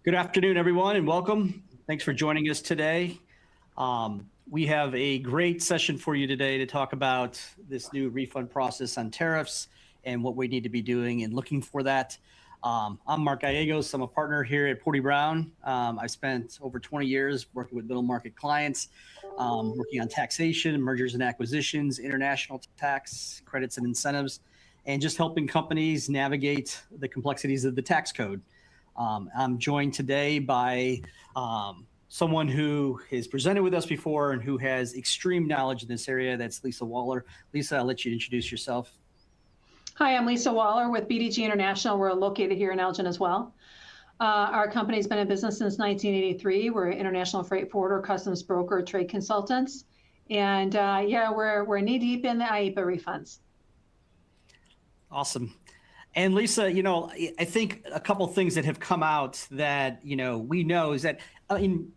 Good afternoon, everyone, and welcome. Thanks for joining us today. We have a great session for you today to talk about this new refund process on tariffs and what we need to be doing and looking for that. I'm Mark Gallegos. I'm a partner here at Porty Brown. I've spent over 20 years working with middle market clients, working on taxation, mergers and acquisitions, international tax, credits and incentives, and just helping companies navigate the complexities of the tax code. I'm joined today by someone who has presented with us before and who has extreme knowledge in this area. That's Lisa Waller. Lisa, I'll let you introduce yourself. Hi, I'm Lisa Waller with BDG International. We're located here in Elgin as well. Our company's been in business since 1983. We're an international freight forwarder, customs broker, trade consultants. And yeah, we're knee deep in the IEEPA refunds. Awesome. And Lisa, I think a couple of things that have come out that, we know is that,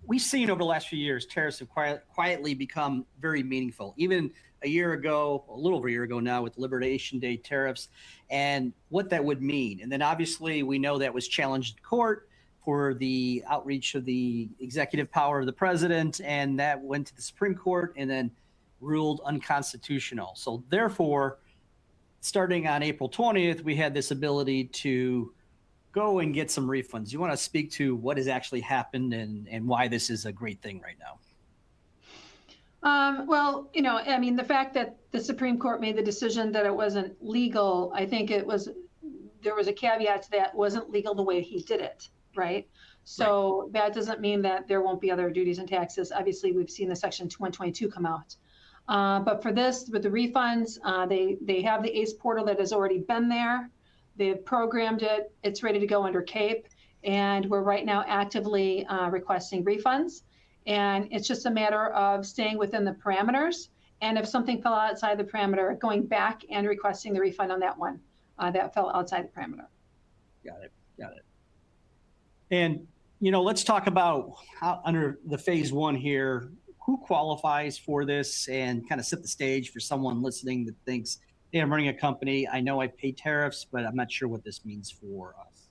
we've seen over the last few years, tariffs have quietly become very meaningful. Even a year ago, a little over a year ago now, with Liberation Day tariffs and what that would mean. And then obviously we know that was challenged in court for the outreach of the executive power of the president, and that went to the Supreme Court and then ruled unconstitutional. So therefore, starting on April 20th, we had this ability to go and get some refunds. You want to speak to what has actually happened and why this is a great thing right now? Well, the fact that the Supreme Court made the decision that it wasn't legal, I think there was a caveat to that. It wasn't legal the way he did it, right? So that doesn't mean that there won't be other duties and taxes. Obviously, we've seen the Section 122 come out. But for this, with the refunds, they have the ACE portal that has already been there. They've programmed it. It's ready to go under CAPE. And we're right now actively requesting refunds. And it's just a matter of staying within the parameters. And if something fell outside the parameter, going back and requesting the refund on that one that fell outside the parameter. Got it. And, let's talk about how under the phase one here, who qualifies for this, and kind of set the stage for someone listening that thinks, hey, I'm running a company. I know I pay tariffs, but I'm not sure what this means for us.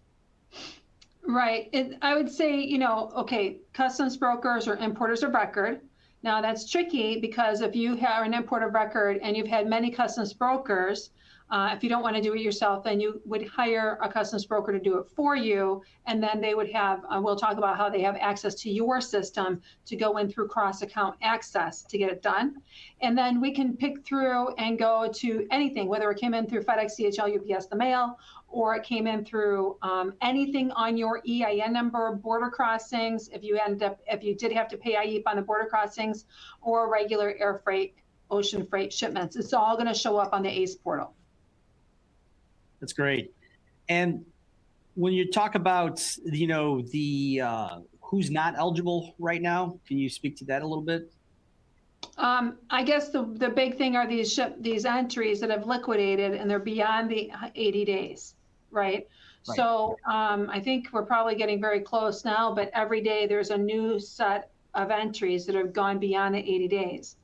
Right. I would say, okay, customs brokers or importers of record. Now that's tricky because if you have an import of record and you've had many customs brokers, if you don't want to do it yourself, then you would hire a customs broker to do it for you. And then they would have, we'll talk about how they have access to your system to go in through cross-account access to get it done. And then we can pick through and go to anything, whether it came in through FedEx, DHL, UPS, the mail, or it came in through anything on your EIN number, border crossings, if you did have to pay IEEPA on the border crossings, or regular air freight, ocean freight shipments. It's all going to show up on the ACE portal. That's great. And when you talk about, who's not eligible right now, can you speak to that a little bit? I guess the big thing are these entries that have liquidated and they're beyond the 80 days, right? So I think we're probably getting very close now, but every day there's a new set of entries that have gone beyond the 80 days.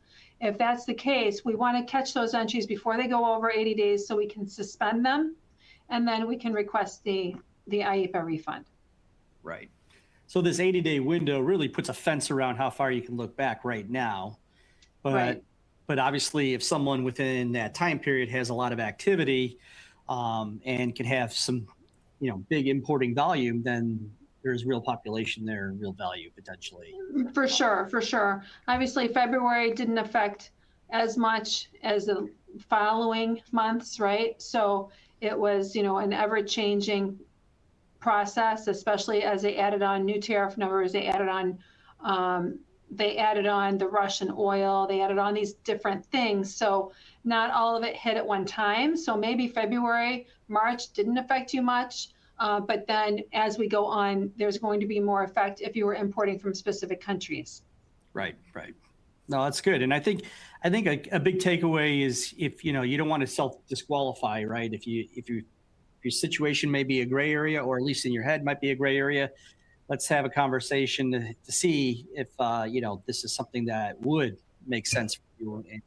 If that's the case, we want to catch those entries before they go over 80 days so we can suspend them, and then we can request the IEEPA refund. Right. So this 80-day window really puts a fence around how far you can look back right now. But obviously, if someone within that time period has a lot of activity and can have some, big importing volume, then there's real population there and real value potentially. For sure. Obviously, February didn't affect as much as the following months, right? So it was, an ever-changing process, especially as they added on new tariff numbers. They added on the Russian oil. They added on these different things. So not all of it hit at one time. So maybe February, March didn't affect you much. But then as we go on, there's going to be more effect if you were importing from specific countries. Right. No, that's good. And I think a big takeaway is if, you don't want to self-disqualify, right? If your situation may be a gray area, or at least in your head might be a gray area, let's have a conversation to see if, this is something that would make sense for you and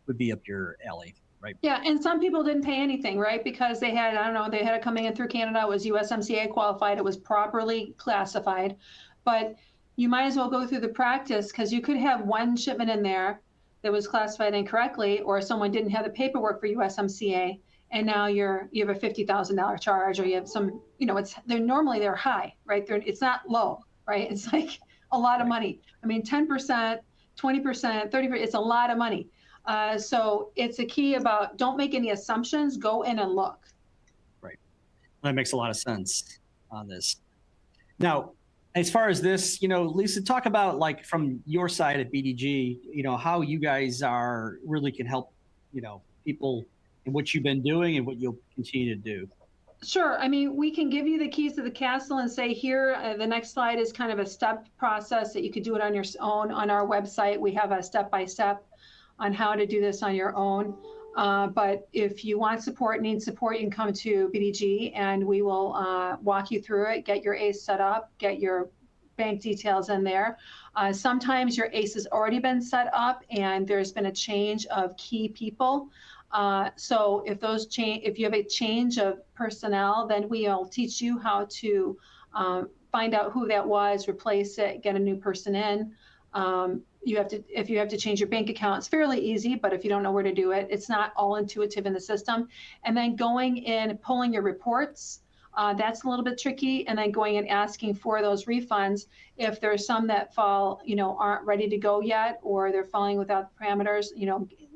would be up your alley. Right. Yeah, and some people didn't pay anything, right? Because they had, I don't know, they had it coming in through Canada, it was USMCA qualified, it was properly classified. But you might as well go through the practice because you could have one shipment in there that was classified incorrectly, or someone didn't have the paperwork for USMCA, and now you have a $50,000 charge, or you have some, they're high, right? It's not low, right? It's like a lot of Right. money. I mean, 10%, 20%, 30%, it's a lot of money. So it's a key about don't make any assumptions, go in and look. Right. That makes a lot of sense on this. Now, as far as this, Lisa, talk about like from your side at BDG, how you guys are really can help, people and what you've been doing and what you'll continue to do. Sure. I mean, we can give you the keys to the castle and say here, the next slide is kind of a step process that you could do it on your own. On our website, we have a step-by-step on how to do this on your own. But if you want support, need support, you can come to BDG and we will walk you through it, get your ACE set up, get your bank details in there. Sometimes your ACE has already been set up and there's been a change of key people. So if you have a change of personnel, then we'll teach you how to find out who that was, replace it, get a new person in. If you have to change your bank account, it's fairly easy, but if you don't know where to do it, it's not all intuitive in the system. And then going in, pulling your reports, that's a little bit tricky. And then going and asking for those refunds, if there's some that fall, aren't ready to go yet, or they're falling without the parameters,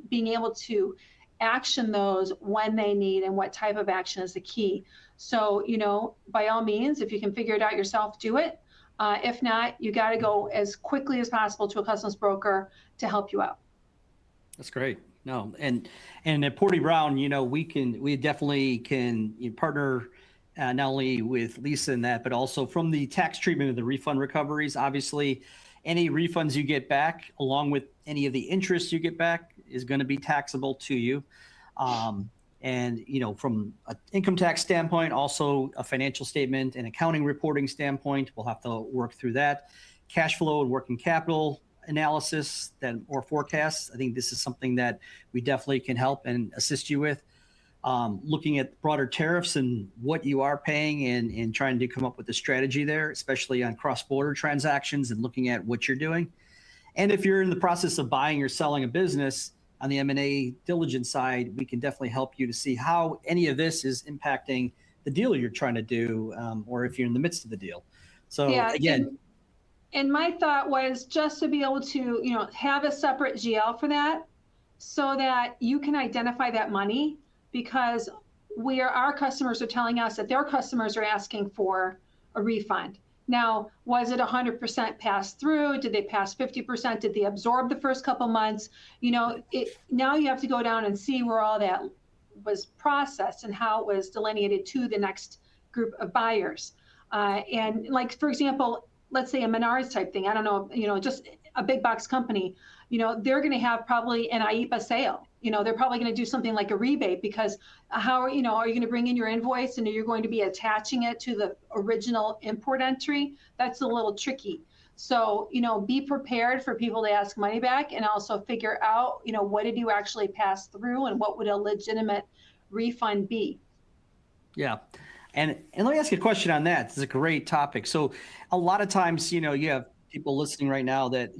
being able to action those when they need and what type of action is the key. So, by all means, if you can figure it out yourself, do it. If not, you got to go as quickly as possible to a customs broker to help you out. That's great. No, and at Porty Brown, we definitely can partner not only with Lisa in that, but also from the tax treatment of the refund recoveries. Obviously, any refunds you get back, along with any of the interest you get back, is going to be taxable to you. And, from an income tax standpoint, also a financial statement and accounting reporting standpoint, we'll have to work through that. Cash flow and working capital analysis or forecasts. I think this is something that we definitely can help and assist you with. Looking at broader tariffs and what you are paying and trying to come up with a strategy there, especially on cross-border transactions and looking at what you're doing. And if you're in the process of buying or selling a business, on the M&A diligence side, we can definitely help you to see how any of this is impacting the deal you're trying to do, or if you're in the midst of the deal. So yeah, again. And my thought was just to be able to, have a separate GL for that so that you can identify that money, because our customers are telling us that their customers are asking for a refund. Now, was it 100% passed through? Did they pass 50%? Did they absorb the first couple months? Now you have to go down and see where all that was processed and how it was delineated to the next group of buyers. And like, for example, let's say a Menards type thing. I don't know, just a big box company, they're going to have probably an IEEPA sale. They're probably going to do something like a rebate, because are you going to bring in your invoice and you're going to be attaching it to the original import entry? That's a little tricky. So, be prepared for people to ask money back, and also figure out, what did you actually pass through and what would a legitimate refund be? Yeah. And let me ask you a question on that. This is a great topic. So a lot of times, you have people listening right now that,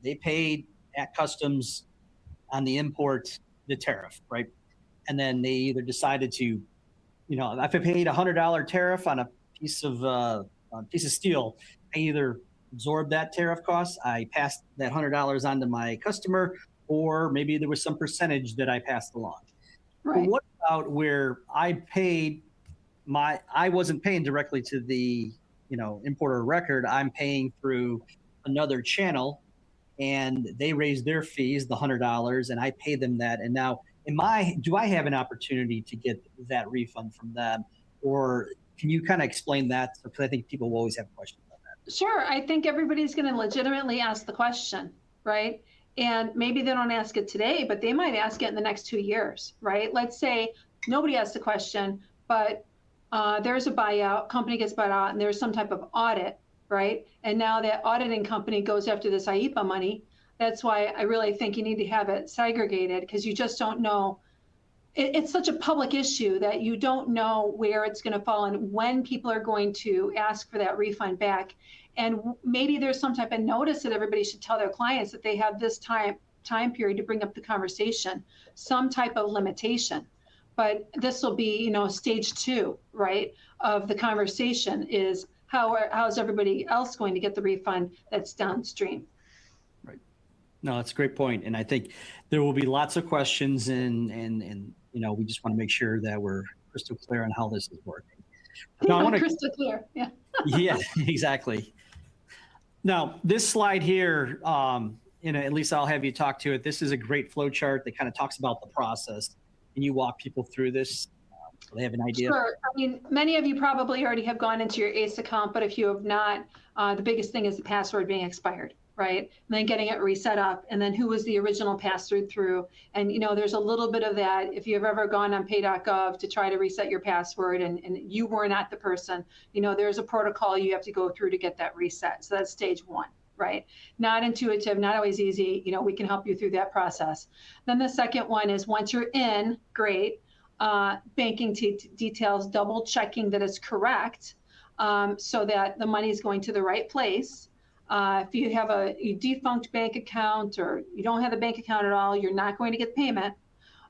they paid at customs on the import, the tariff, right? And then they either decided to, if I paid $100 tariff on a piece of steel, I either absorbed that tariff cost, I passed that $100 on to my customer, or maybe there was some percentage that I passed along. Right. But what about where I wasn't paying directly to the, importer record, I'm paying through another channel, and they raise their fees, the $100, and I pay them that. And now, do I have an opportunity to get that refund from them? Or can you kind of explain that? Because I think people will always have questions on that. Sure. I think everybody's going to legitimately ask the question, right? And maybe they don't ask it today, but they might ask it in the next 2 years, right? Let's say nobody asked the question, but there's a buyout, company gets bought out, and there's some type of audit, right? And now that auditing company goes after this IEEPA money. That's why I really think you need to have it segregated, because you just don't know. It's such a public issue that you don't know where it's going to fall and when people are going to ask for that refund back. And maybe there's some type of notice that everybody should tell their clients that they have this time period to bring up the conversation, some type of limitation. But this will be, stage 2, right, of the conversation is how is everybody else going to get the refund that's downstream? Right. No, that's a great point. And I think there will be lots of questions and we just want to make sure that we're crystal clear on how this is working. Now, I want to crystal clear. Yeah. Yeah, exactly. Now, this slide here, at least I'll have you talk to it. This is a great flow chart that kind of talks about the process. Can you walk people through this so they have an idea? Sure. I mean, many of you probably already have gone into your ACE account, but if you have not, the biggest thing is the password being expired, right? And then getting it reset up, and then who was the original pass-through. And, there's a little bit of that. If you've ever gone on pay.gov to try to reset your password and you were not the person, there's a protocol you have to go through to get that reset. So that's stage 1. Right? Not intuitive, not always easy. We can help you through that process. Then the second one is once you're in, great, banking details, double checking that it's correct so that the money is going to the right place. If you have a defunct bank account or you don't have a bank account at all, you're not going to get payment.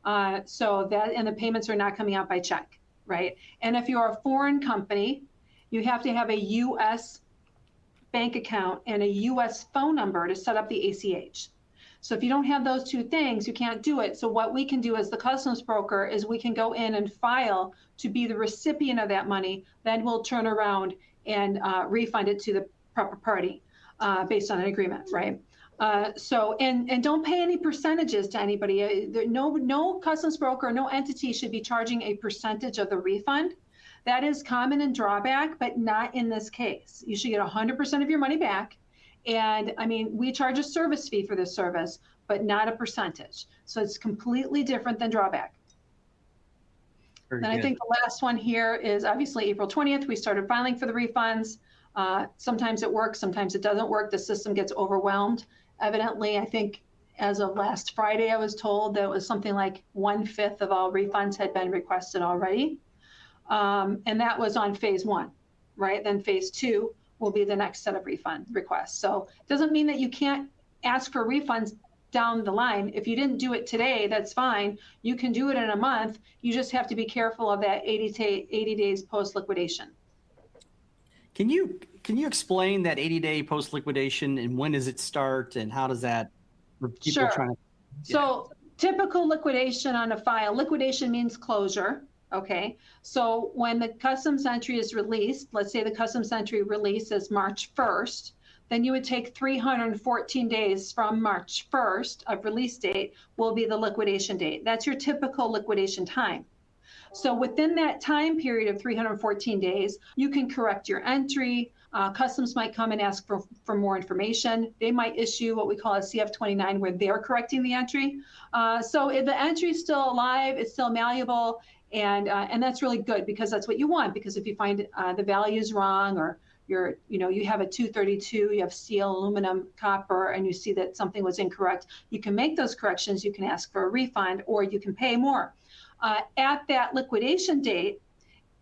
And the payments are not coming out by check, right? And if you're a foreign company, you have to have a U.S. bank account and a U.S. phone number to set up the ACH. So if you don't have those 2 things, you can't do it. So what we can do as the customs broker is we can go in and file to be the recipient of that money. Then we'll turn around and refund it to the proper party based on an agreement, right? And don't pay any percentages to anybody. No customs broker, no entity should be charging a percentage of the refund. That is common in drawback, but not in this case. You should get 100% of your money back. And I mean, we charge a service fee for this service, but not a percentage. So it's completely different than drawback. And I think the last one here is obviously April 20th, we started filing for the refunds. Sometimes it works, sometimes it doesn't work. The system gets overwhelmed. Evidently, I think as of last Friday, I was told that it was something like 1/5 of all refunds had been requested already. And that was on phase 1, right? Then phase 2 will be the next set of refund requests. So it doesn't mean that you can't ask for refunds down the line. If you didn't do it today, that's fine. You can do it in a month. You just have to be careful of that 80 days post liquidation. Can you explain that 80-day post liquidation and when does it start and how does that? Sure. So typical liquidation on a file, liquidation means closure. Okay, so when the customs entry is released, let's say the customs entry release is March 1st, then you would take 314 days from March 1st of release date will be the liquidation date. That's your typical liquidation time. So within that time period of 314 days, you can correct your entry. Customs might come and ask for more information. They might issue what we call a CF-29 where they're correcting the entry. So if the entry is still alive, it's still malleable. And that's really good because that's what you want. Because if you find the value is wrong, or you have a 232, you have steel, aluminum, copper, and you see that something was incorrect, you can make those corrections. You can ask for a refund, or you can pay more. At that liquidation date,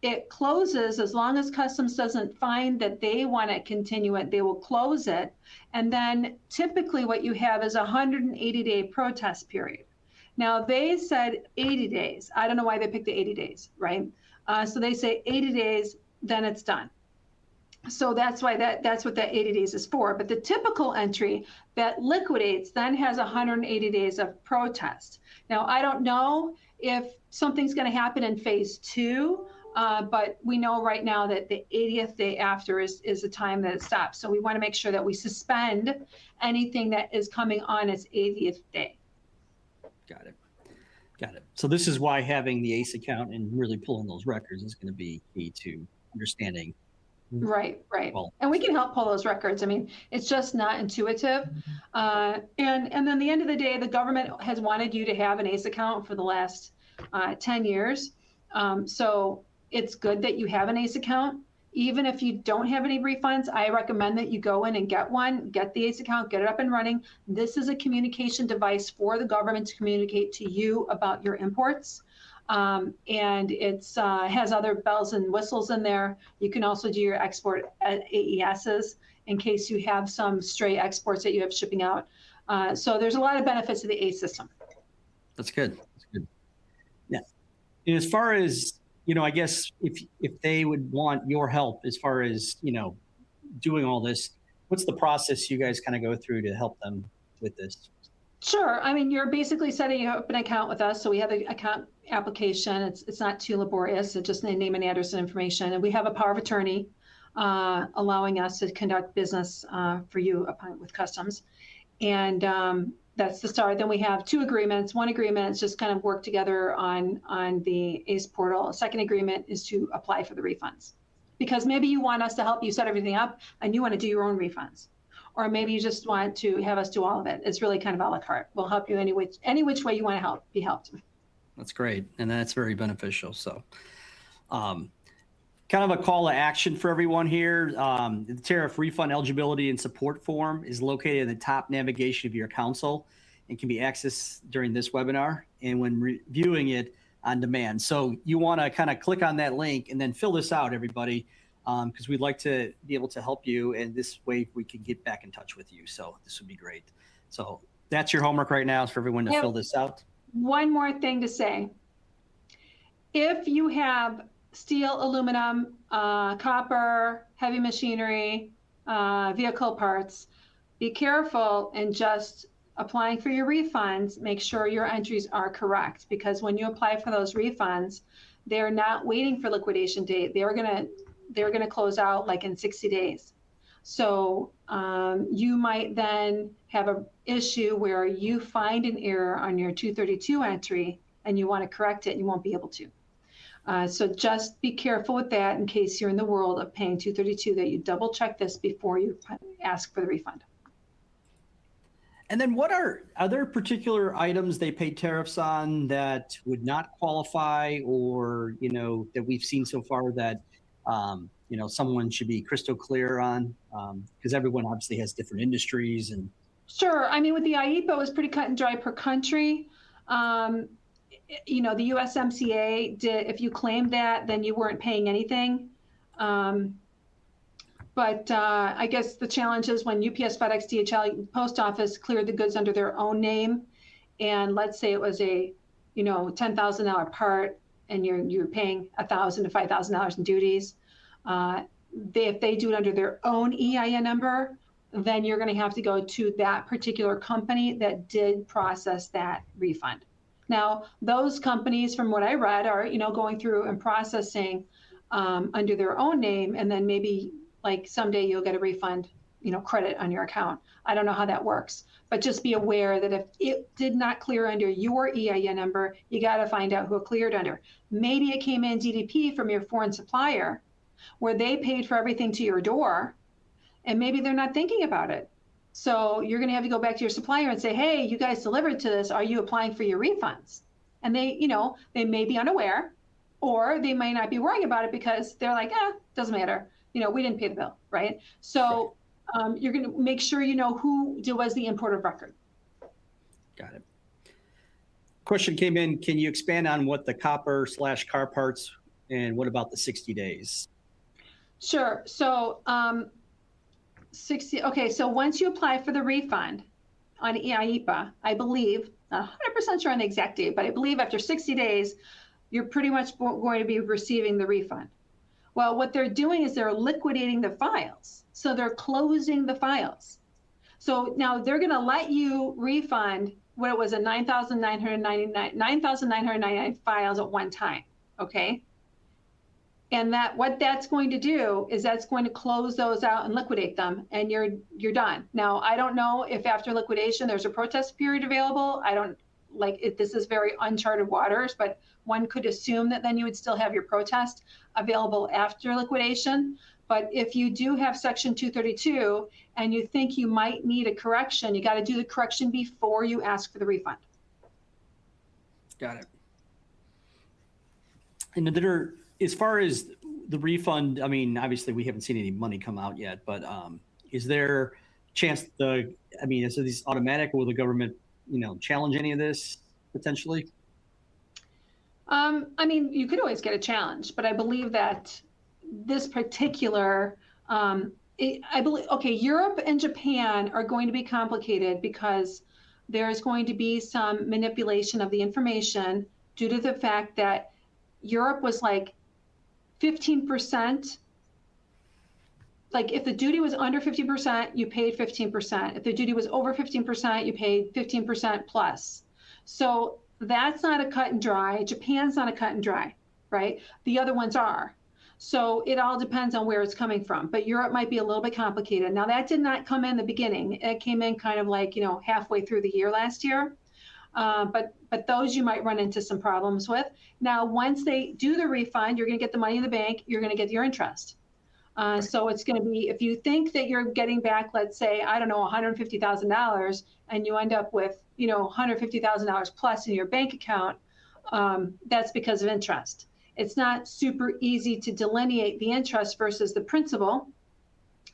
it closes as long as customs doesn't find that they want to continue it. They will close it, and then typically what you have is a 180-day protest period. Now, they said 80 days. I don't know why they picked the 80 days, right? So they say 80 days, then it's done. So that's why that's what that 80 days is for. But the typical entry that liquidates then has 180 days of protest. Now, I don't know if something's going to happen in phase 2, but we know right now that the 80th day after is the time that it stops. So we want to make sure that we suspend anything that is coming on its 80th day. Got it. So this is why having the ACE account and really pulling those records is going to be key to understanding. Right. And we can help pull those records. I mean, it's just not intuitive. And then the end of the day, the government has wanted you to have an ACE account for the last 10 years. So it's good that you have an ACE account. Even if you don't have any refunds, I recommend that you go in and get one, get the ACE account, get it up and running. This is a communication device for the government to communicate to you about your imports. And it's has other bells and whistles in there. You can also do your export at AESs in case you have some stray exports that you have shipping out. So there's a lot of benefits to the ACE system. That's good. That's good. Yeah. And as far as, I guess if they would want your help as far as, doing all this, what's the process you guys kind of go through to help them with this? Sure. I mean, you're basically setting up an account with us. So we have an account application. It's not too laborious. It's just a name and address and information. And we have a power of attorney allowing us to conduct business for you with customs. And that's the start. Then we have 2 agreements. One agreement is just kind of work together on the ACE portal. A second agreement is to apply for the refunds. Because maybe you want us to help you set everything up and you want to do your own refunds. Or maybe you just want to have us do all of it. It's really kind of a la carte. We'll help you any which way you want to be helped. That's great. And that's very beneficial. So kind of a call to action for everyone here. The tariff refund eligibility and support form is located in the top navigation of your console and can be accessed during this webinar and when reviewing it on demand. So you want to kind of click on that link and then fill this out, everybody, because we'd like to be able to help you. And this way we can get back in touch with you. So this would be great. So that's your homework right now is for everyone to fill this out. One more thing to say. If you have steel, aluminum, copper, heavy machinery, vehicle parts, be careful and just applying for your refunds, make sure your entries are correct, because when you apply for those refunds, they're not waiting for liquidation date. They're gonna close out like in 60 days. So you might then have an issue where you find an error on your 232 entry and you want to correct it and you won't be able to. So just be careful with that in case you're in the world of paying 232, that you double check this before you ask for the refund. And then are there particular items they pay tariffs on that would not qualify, or, that we've seen so far that, someone should be crystal clear on? Because everyone obviously has different industries and. Sure. I mean, with the IEEPA, it was pretty cut and dry per country. The USMCA did, if you claimed that, then you weren't paying anything. But I guess the challenge is when UPS, FedEx, DHL, Post Office cleared the goods under their own name, and let's say it was a, $10,000 part, and you're paying $1,000 to $5,000 in duties. If they do it under their own EIN number, then you're going to have to go to that particular company that did process that refund. Now, those companies, from what I read, are going through and processing under their own name, and then maybe like someday you'll get a refund, credit on your account. I don't know how that works, but just be aware that if it did not clear under your EIN number, you got to find out who it cleared under. Maybe it came in DDP from your foreign supplier, where they paid for everything to your door, and maybe they're not thinking about it. So you're going to have to go back to your supplier and say, hey, you guys delivered to this. Are you applying for your refunds? And they may be unaware, or they might not be worrying about it because they're like, doesn't matter. We didn't pay the bill, right? So you're going to make sure you know who was the importer of record. Got it. Question came in. Can you expand on what the copper/car parts, and what about the 60 days? Sure. So 60. Okay. So once you apply for the refund on IEEPA, I believe, not 100% sure on the exact date, but I believe after 60 days, you're pretty much going to be receiving the refund. Well, what they're doing is they're liquidating the files. So they're closing the files. So now they're going to let you refund what it was, a 9,999 files at one time. Okay. And what that's going to do is that's going to close those out and liquidate them, and you're done. Now, I don't know if after liquidation there's a protest period available. I don't like it. This is very uncharted waters, but one could assume that then you would still have your protest available after liquidation. But if you do have Section 232 and you think you might need a correction, you got to do the correction before you ask for the refund. Got it. And as far as the refund, I mean, obviously we haven't seen any money come out yet, but is there a chance is these automatic, or will the government, challenge any of this potentially? I mean, you could always get a challenge, but I believe that this particular, I believe, okay, Europe and Japan are going to be complicated because there's going to be some manipulation of the information due to the fact that Europe was like 15%. Like if the duty was under 50%, you paid 15%. If the duty was over 15%, you paid 15% plus. So that's not a cut and dry. Japan's not a cut and dry, right? The other ones are. So it all depends on where it's coming from. But Europe might be a little bit complicated. Now that did not come in the beginning. It came in kind of like, halfway through the year last year. But those you might run into some problems with. Now, once they do the refund, you're going to get the money in the bank. You're going to get your interest. So it's going to be, if you think that you're getting back, let's say, I don't know, $150,000, and you end up with, $150,000 plus in your bank account, that's because of interest. It's not super easy to delineate the interest versus the principal.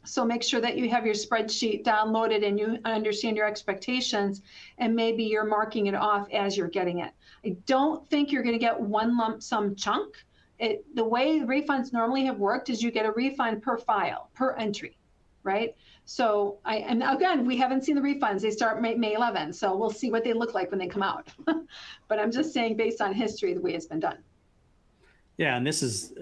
So make sure that you have your spreadsheet downloaded and you understand your expectations, and maybe you're marking it off as you're getting it. I don't think you're going to get one lump sum chunk. The way refunds normally have worked is you get a refund per file, per entry, right? So and again, we haven't seen the refunds. They start May 11th, so we'll see what they look like when they come out. But I'm just saying, based on history, the way it's been done. Yeah, and this is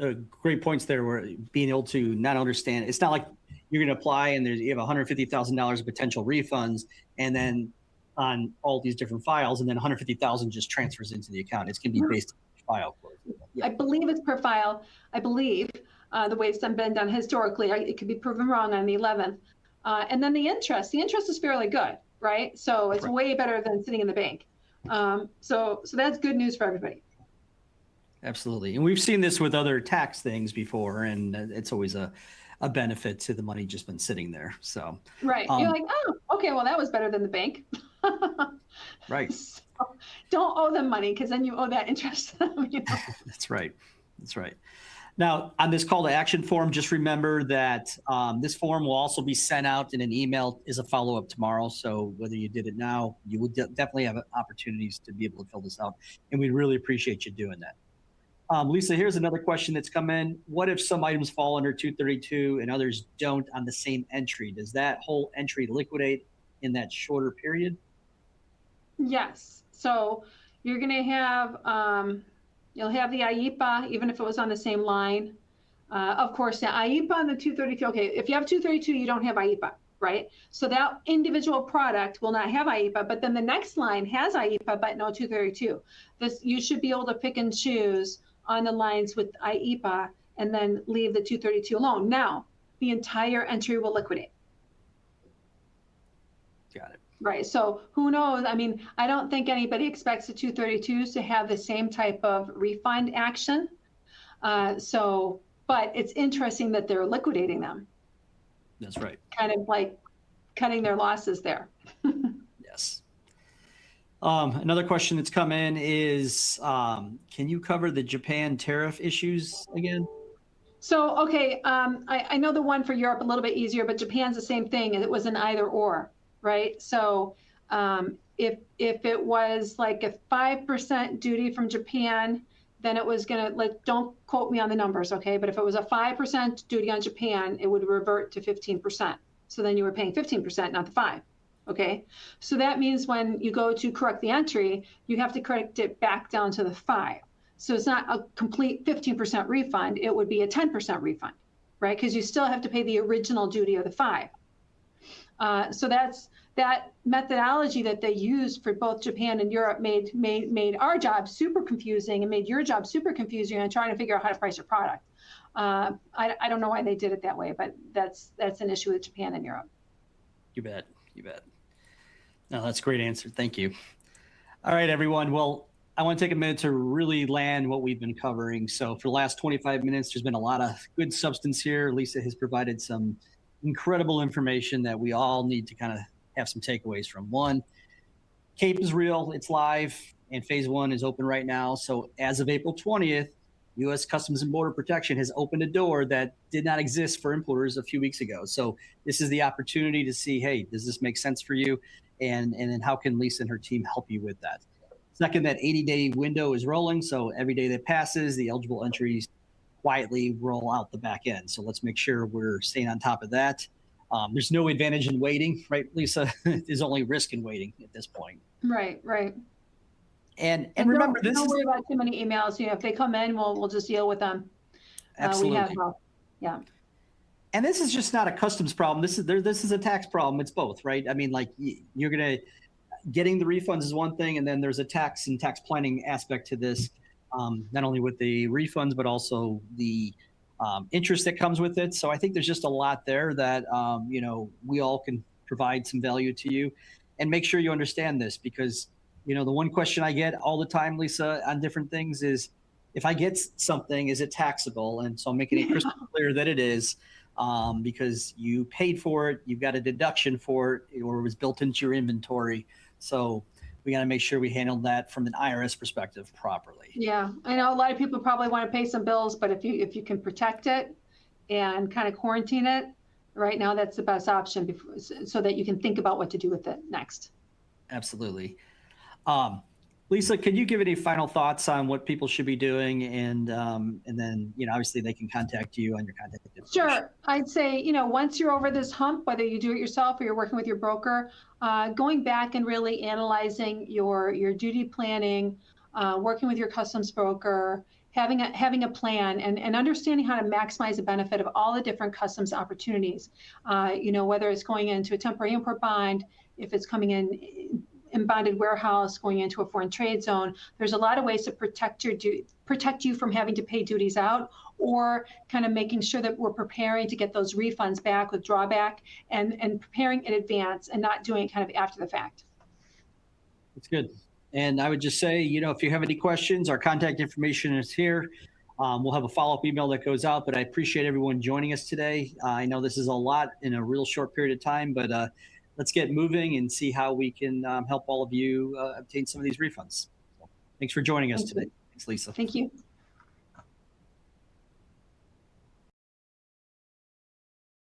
great points there, where being able to not understand, it's not like you're going to apply and you have $150,000 of potential refunds, and then on all these different files, and then 150,000 just transfers into the account. It's going to be based on file. Yeah. I believe it's per file. I believe the way it's been done historically. It could be proven wrong on the 11th. And then the interest is fairly good, right? So it's way better than sitting in the bank. So that's good news for everybody. Absolutely. And we've seen this with other tax things before, and it's always a benefit to the money just been sitting there. So right. You're like, oh, okay, well, that was better than the bank. Right. So don't owe them money, because then you owe that interest. That's right. That's right. Now, on this call to action form, just remember that this form will also be sent out in an email as a follow-up tomorrow. So whether you did it now, you will definitely have opportunities to be able to fill this out. And we really appreciate you doing that. Lisa, here's another question that's come in. What if some items fall under 232 and others don't on the same entry? Does that whole entry liquidate in that shorter period? Yes. So you're going to have, you'll have the IEEPA, even if it was on the same line. Of course, the IEEPA and the 232, okay, if you have 232, you don't have IEEPA, right? So that individual product will not have IEEPA, but then the next line has IEEPA, but no 232. You should be able to pick and choose on the lines with IEEPA and then leave the 232 alone. Now, the entire entry will liquidate. Got it. Right. So who knows? I mean, I don't think anybody expects the 232s to have the same type of refund action. But it's interesting that they're liquidating them. That's right. Kind of like cutting their losses there. Yes. Another question that's come in is, can you cover the Japan tariff issues again? So, okay, I know the one for Europe a little bit easier, but Japan's the same thing. It was an either or, right? So if it was like a 5% duty from Japan, then it was going to, don't quote me on the numbers, okay? But if it was a 5% duty on Japan, it would revert to 15%. So then you were paying 15%, not the 5%. Okay, so that means when you go to correct the entry, you have to correct it back down to the 5%. So it's not a complete 15% refund, it would be a 10% refund, right? Because you still have to pay the original duty of the 5%. So that's that methodology that they used for both Japan and Europe made our job super confusing and made your job super confusing and trying to figure out how to price your product. I don't know why they did it that way, but that's an issue with Japan and Europe. You bet. You bet. No, that's a great answer. Thank you. All right, everyone. Well, I want to take a minute to really land what we've been covering. So for the last 25 minutes, there's been a lot of good substance here. Lisa has provided some incredible information that we all need to kind of have some takeaways from. One, CAPE is real, it's live, and phase 1 is open right now. So as of April 20th, U.S. Customs and Border Protection has opened a door that did not exist for importers a few weeks ago. So this is the opportunity to see, hey, does this make sense for you? And then how can Lisa and her team help you with that? Second, that 80-day window is rolling. So every day that passes, the eligible entries quietly roll out the back end. So let's make sure we're staying on top of that. There's no advantage in waiting, right, Lisa? There's only risk in waiting at this point. Right, right. And remember, this don't is worry about too many emails. You know, if they come in, we'll just deal with them. absolutely. Yeah. And this is just not a customs problem. This is a tax problem. It's both, right? I mean, like you're gonna getting the refunds is one thing, and then there's a tax and tax planning aspect to this, not only with the refunds but also the interest that comes with it. So I think there's just a lot there that you know, we all can provide some value to you, and make sure you understand this, because you know the one question I get all the time, Lisa, on different things is, if I get something, is it taxable? And so I'm making it crystal clear that it is. Because you paid for it, you've got a deduction for it, or it was built into your inventory. So we got to make sure we handle that from an IRS perspective properly. Yeah, I know a lot of people probably want to pay some bills, but if you can protect it and kind of quarantine it, right now that's the best option so that you can think about what to do with it next. Absolutely. Lisa, can you give any final thoughts on what people should be doing? And then, you know, obviously they can contact you on your contact information. Sure. I'd say, you know, once you're over this hump, whether you do it yourself or you're working with your broker, going back and really analyzing your duty planning, working with your customs broker, having a plan, and understanding how to maximize the benefit of all the different customs opportunities. You know, whether it's going into a temporary import bind, if it's coming in bonded warehouse, going into a foreign trade zone. There's a lot of ways to protect you from having to pay duties out, or kind of making sure that we're preparing to get those refunds back with drawback, and preparing in advance and not doing it kind of after the fact. That's good. And I would just say, you know, if you have any questions, our contact information is here. We'll have a follow-up email that goes out, but I appreciate everyone joining us today. I know this is a lot in a real short period of time, but let's get moving and see how we can help all of you obtain some of these refunds. So, thanks for joining us today. Thanks, Lisa. Thank you.